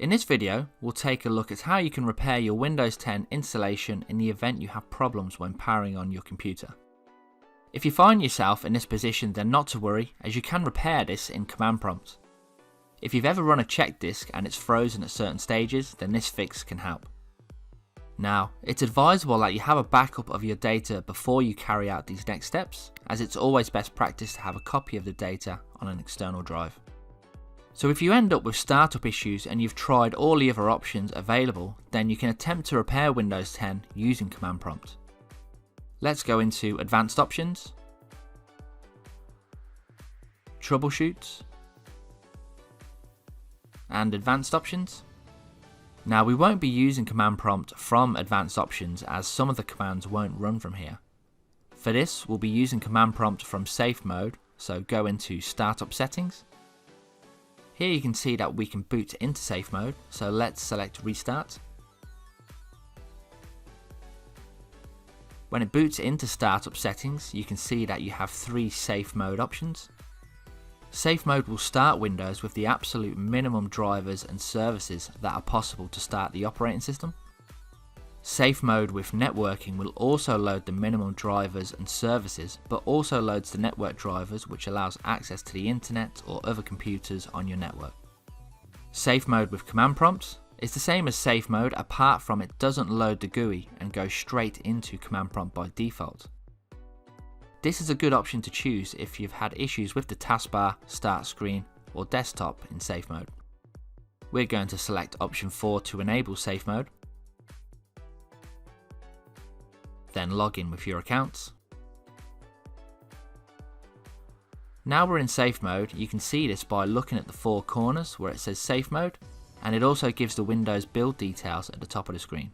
In this video, we'll take a look at how you can repair your Windows 10 installation in the event you have problems when powering on your computer. If you find yourself in this position, then not to worry, as you can repair this in command prompt. If you've ever run a check disk and it's frozen at certain stages, then this fix can help. Now, it's advisable that you have a backup of your data before you carry out these next steps, as it's always best practice to have a copy of the data on an external drive. So if you end up with startup issues and you've tried all the other options available, then you can attempt to repair Windows 10 using command prompt. Let's go into Advanced Options, Troubleshoots, and Advanced Options. Now we won't be using command prompt from Advanced Options as some of the commands won't run from here. For this, we'll be using command prompt from Safe Mode, so go into Startup Settings. Here you can see that we can boot into safe mode, so let's select Restart. When it boots into startup settings, you can see that you have 3 safe mode options. Safe mode will start Windows with the absolute minimum drivers and services that are possible to start the operating system. Safe mode with networking will also load the minimum drivers and services, but also loads the network drivers, which allows access to the internet or other computers on your network. Safe mode with command prompts is the same as safe mode, apart from it doesn't load the GUI and goes straight into command prompt by default. This is a good option to choose if you've had issues with the taskbar, start screen or desktop in safe mode. We're going to select option 4 to enable safe mode. Then log in with your accounts. Now we're in safe mode. You can see this by looking at the 4 corners where it says safe mode, and it also gives the Windows build details at the top of the screen.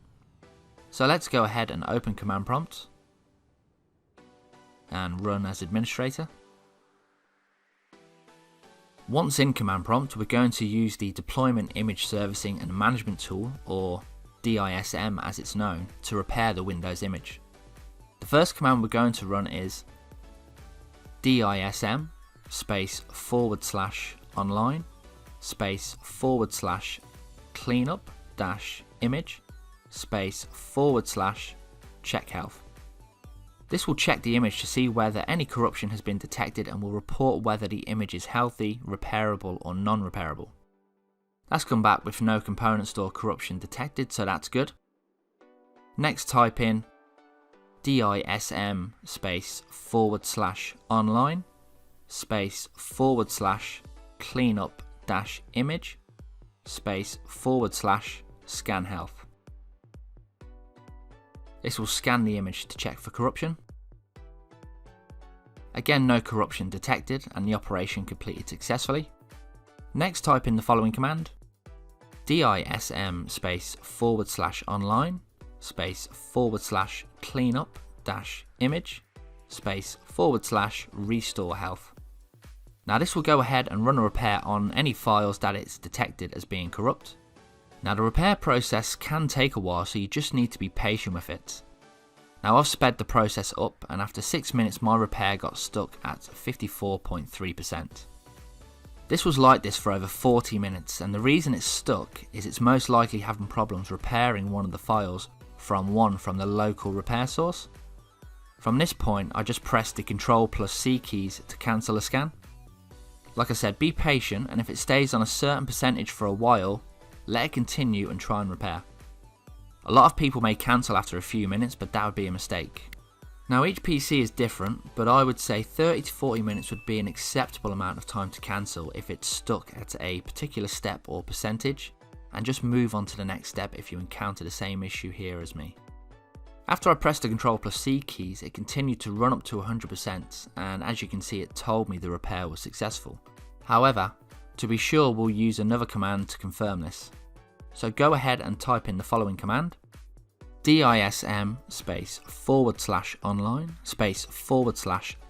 So let's go ahead and open command prompt and run as administrator. Once in command prompt, we're going to use the Deployment Image Servicing and Management tool, or DISM as it's known, to repair the Windows image. The first command we're going to run is DISM /online /cleanup -image /check health. This will check the image to see whether any corruption has been detected and will report whether the image is healthy, repairable or non-repairable. That's come back with no component store corruption detected, so that's good. Next type in DISM /online /cleanup -image /scan health. This will scan the image to check for corruption. Again, no corruption detected and the operation completed successfully. Next type in the following command: DISM /online /cleanup -image /restore health. Now this will go ahead and run a repair on any files that it's detected as being corrupt. Now the repair process can take a while, so you just need to be patient with it. Now I've sped the process up, and after 6 minutes my repair got stuck at 54.3%. This was like this for over 40 minutes, and the reason it's stuck is it's most likely having problems repairing one of the files from the local repair source. From this point, I just pressed the Ctrl+C keys to cancel a scan. Like I said, be patient, and if it stays on a certain percentage for a while, let it continue and try and repair. A lot of people may cancel after a few minutes, but that would be a mistake. Now each PC is different, but I would say 30 to 40 minutes would be an acceptable amount of time to cancel if it's stuck at a particular step or percentage, and just move on to the next step if you encounter the same issue here as me. After I pressed the Ctrl+C keys, it continued to run up to 100%, and as you can see, it told me the repair was successful. However, to be sure, we'll use another command to confirm this. So go ahead and type in the following command: DISM /online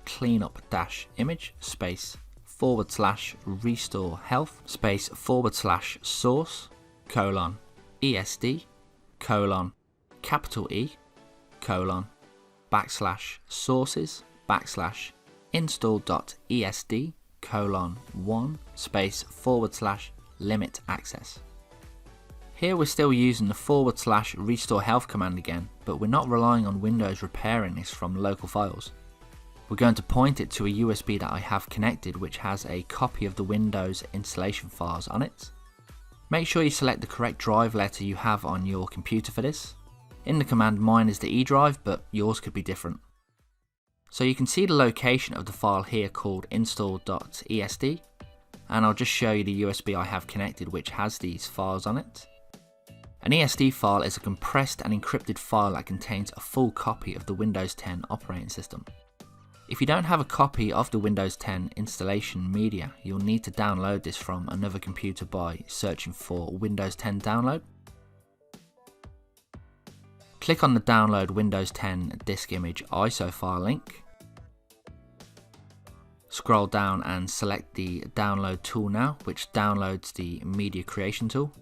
/cleanup -image /restore health /source :ESD :E /sources /install.esd :1 /limit access. Here we're still using the / restore health command again, but we're not relying on Windows repairing this from local files. We're going to point it to a USB that I have connected which has a copy of the Windows installation files on it. Make sure you select the correct drive letter you have on your computer for this. In the command mine is the E drive, but yours could be different. So you can see the location of the file here called install.esd, and I'll just show you the USB I have connected which has these files on it. An ESD file is a compressed and encrypted file that contains a full copy of the Windows 10 operating system. If you don't have a copy of the Windows 10 installation media, you'll need to download this from another computer by searching for Windows 10 download. Click on the download Windows 10 disk image ISO file link. Scroll down and select the download tool now, which downloads the media creation tool.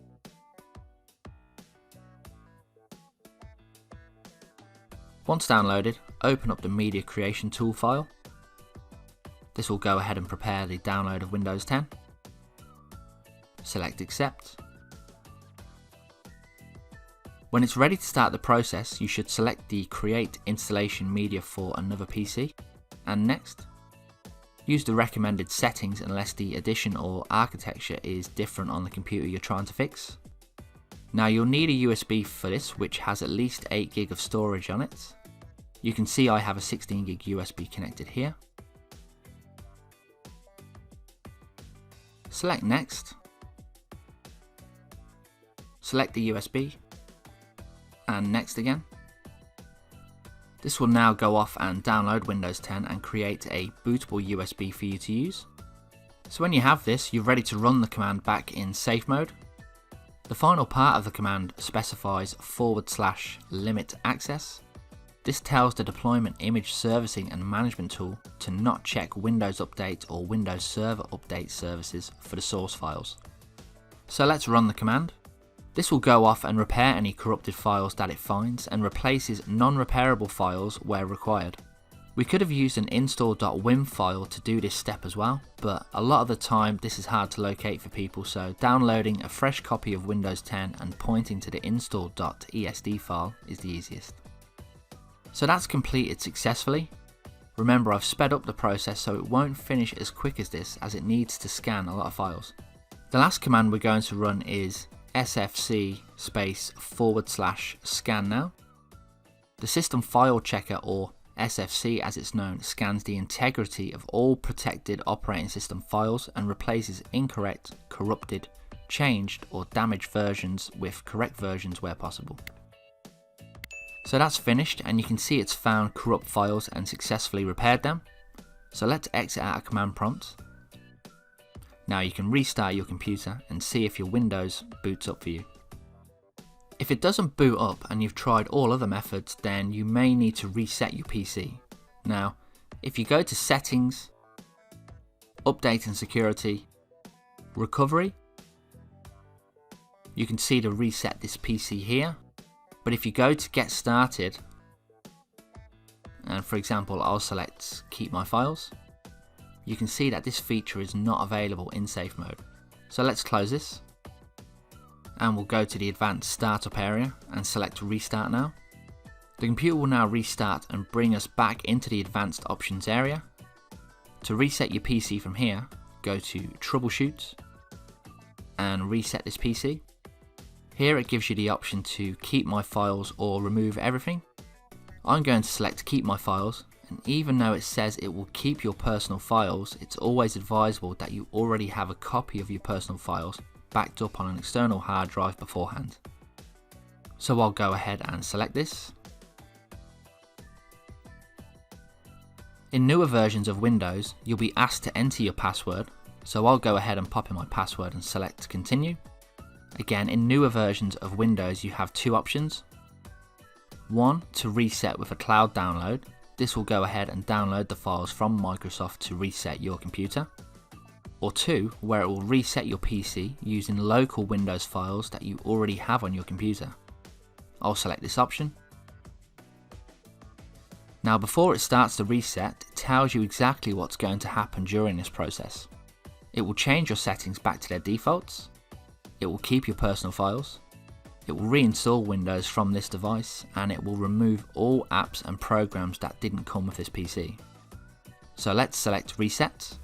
Once downloaded, open up the media creation tool file. This will go ahead and prepare the download of Windows 10. Select accept. When it's ready to start the process, you should select the create installation media for another PC and next. Use the recommended settings unless the edition or architecture is different on the computer you're trying to fix. Now you'll need a USB for this which has at least 8 GB of storage on it. You can see I have a 16 GB USB connected here. Select next. Select the USB and next again. This will now go off and download Windows 10 and create a bootable USB for you to use. So when you have this, you're ready to run the command back in safe mode. The final part of the command specifies / limit access. This tells the deployment image servicing and management tool to not check Windows Update or Windows Server Update services for the source files. So let's run the command. This will go off and repair any corrupted files that it finds and replaces non-repairable files where required. We could have used an install.wim file to do this step as well, but a lot of the time this is hard to locate for people, so downloading a fresh copy of Windows 10 and pointing to the install.esd file is the easiest. So that's completed successfully. Remember, I've sped up the process so it won't finish as quick as this, as it needs to scan a lot of files. The last command we're going to run is sfc / scan now. The system file checker, or SFC as it's known, scans the integrity of all protected operating system files and replaces incorrect, corrupted, changed or damaged versions with correct versions where possible. So that's finished, and you can see it's found corrupt files and successfully repaired them. So let's exit out of command prompt. Now you can restart your computer and see if your Windows boots up for you. If it doesn't boot up and you've tried all other methods, then you may need to reset your PC. Now, if you go to Settings, Update and Security, Recovery, you can see to reset this PC here. But if you go to Get Started, and for example I'll select Keep My Files, you can see that this feature is not available in safe mode. So let's close this, and we'll go to the Advanced Startup area and select Restart Now. The computer will now restart and bring us back into the Advanced Options area. To reset your PC from here, go to Troubleshoot and reset this PC. Here it gives you the option to keep my files or remove everything. I'm going to select keep my files, and even though it says it will keep your personal files, it's always advisable that you already have a copy of your personal files backed up on an external hard drive beforehand. So I'll go ahead and select this. In newer versions of Windows, you'll be asked to enter your password, so I'll go ahead and pop in my password and select continue. Again, in newer versions of Windows you have two options. One, to reset with a cloud download. This will go ahead and download the files from Microsoft to reset your computer. Or two, where it will reset your PC using local Windows files that you already have on your computer. I'll select this option. Now before it starts the reset, it tells you exactly what's going to happen during this process. It will change your settings back to their defaults. It will keep your personal files. It will reinstall Windows from this device, and it will remove all apps and programs that didn't come with this PC. So let's select Reset.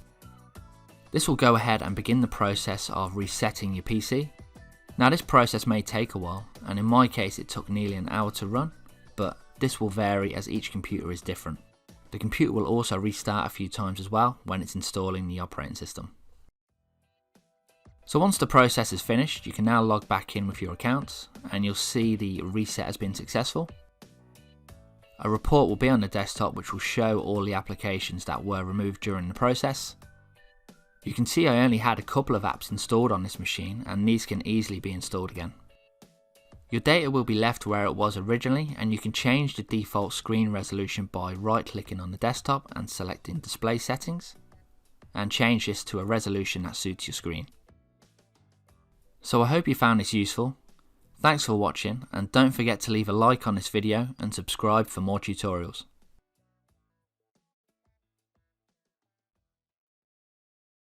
This will go ahead and begin the process of resetting your PC. Now this process may take a while, and in my case it took nearly an hour to run, but this will vary as each computer is different. The computer will also restart a few times as well when it's installing the operating system. So once the process is finished, you can now log back in with your account and you'll see the reset has been successful. A report will be on the desktop which will show all the applications that were removed during the process. You can see I only had a couple of apps installed on this machine, and these can easily be installed again. Your data will be left where it was originally, and you can change the default screen resolution by right clicking on the desktop and selecting Display Settings, and change this to a resolution that suits your screen. So I hope you found this useful. Thanks for watching, and don't forget to leave a like on this video and subscribe for more tutorials.